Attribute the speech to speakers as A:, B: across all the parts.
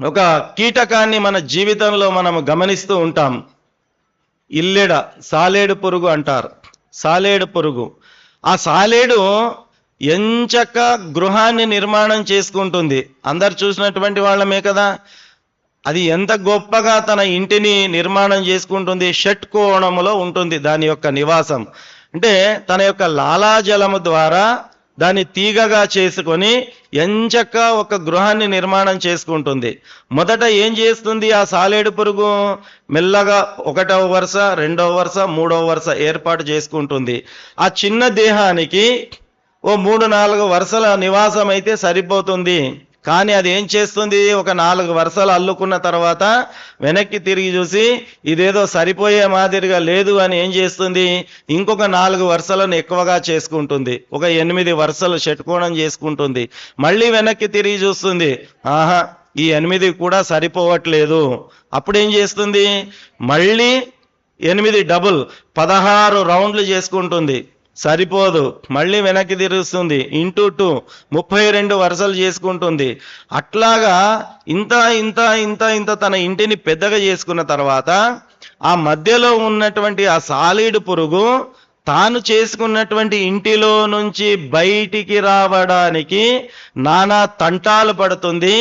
A: ఒక కీటకాన్ని మన జీవితంలో మనం గమనిస్తూ ఉంటాం. ఇల్లెడ సాలేడు పురుగు అంటారు. సాలేడు పురుగు. ఆ సాలేడు ఎంచక్క గృహాన్ని నిర్మాణం చేసుకుంటుంది. అందరు చూసినటువంటి వాళ్ళమే కదా. అది ఎంత గొప్పగా తన ఇంటిని నిర్మాణం చేసుకుంటుంది. షట్కోణములో ఉంటుంది దాని యొక్క నివాసం. అంటే తన యొక్క లాలాజలము ద్వారా దాన్ని తీగగా చేసుకొని ఎంచక్క ఒక గృహాన్ని నిర్మాణం చేసుకుంటుంది. మొదట ఏం చేస్తుంది ఆ సాలేడు పురుగు? మెల్లగా 1వ వరుస, 2వ వరుస, 3వ వరుస ఏర్పాటు చేసుకుంటుంది. ఆ చిన్న దేహానికి ఓ 3-4 వరుసల నివాసం అయితే సరిపోతుంది. కానీ అది ఏం చేస్తుంది? ఒక 4 వరుసలు అల్లుకున్న తర్వాత వెనక్కి తిరిగి చూసి ఇదేదో సరిపోయే మాదిరిగా లేదు అని ఏం చేస్తుంది? ఇంకొక 4 వరుసలను ఎక్కువగా చేసుకుంటుంది. ఒక 8 వరుసలు షట్కోణం చేసుకుంటుంది. మళ్ళీ వెనక్కి తిరిగి చూస్తుంది, ఆహా ఈ 8 కూడా సరిపోవట్లేదు. అప్పుడేం చేస్తుంది? మళ్ళీ 8 డబుల్ 16 రౌండ్లు చేసుకుంటుంది. సరిపోదు. మళ్ళీ వెనక్కి తిరుగుతుంది. ఇంటూ 2 32 వరుసలు చేసుకుంటుంది. అట్లాగా ఇంత ఇంత ఇంత ఇంత తన ఇంటిని పెద్దగా చేసుకున్న తర్వాత ఆ మధ్యలో ఉన్నటువంటి ఆ సాలీడు పురుగు తాను చేసుకున్నటువంటి ఇంటిలో నుంచి బయటికి రావడానికి నానా తంటాలు పడుతుంది.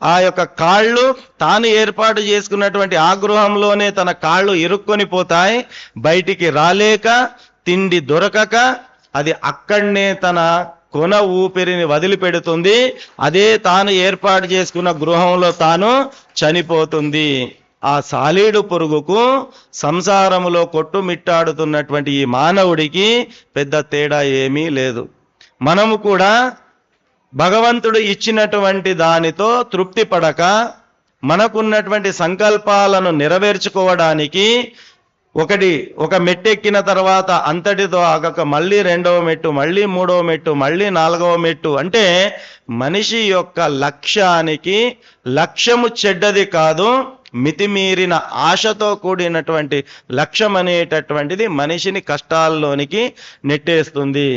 A: ఆ యొక్క కాళ్ళు తాను ఏర్పాటు చేసుకున్నటువంటి ఆ గృహంలోనే తన కాళ్ళు ఇరుక్కొని పోతాయి. బయటికి రాలేక, తిండి దొరకక అది అక్కడనే తన కొన ఊపిరిని వదిలిపెడుతుంది. అదే తాను ఏర్పాటు చేసుకున్న గృహంలో తాను చనిపోతుంది. ఆ సాలీడు పురుగుకు సంసారములో కొట్టుమిట్టాడుతున్నటువంటి ఈ మానవుడికి పెద్ద తేడా ఏమీ లేదు. మనము కూడా భగవంతుడు ఇచ్చినటువంటి దానితో తృప్తి పడక మనకున్నటువంటి సంకల్పాలను నెరవేర్చుకోవడానికి ఒక మెట్టెక్కిన తర్వాత అంతటితో ఆగక మళ్ళీ 2వ మెట్టు, మళ్ళీ 3వ మెట్టు, మళ్ళీ 4వ మెట్టు. అంటే మనిషి యొక్క లక్ష్యానికి లక్ష్యము చెడ్డది కాదు, మితిమీరిన ఆశతో కూడినటువంటి లక్ష్యం అనేటటువంటిది మనిషిని కష్టాల్లోనికి నెట్టేస్తుంది.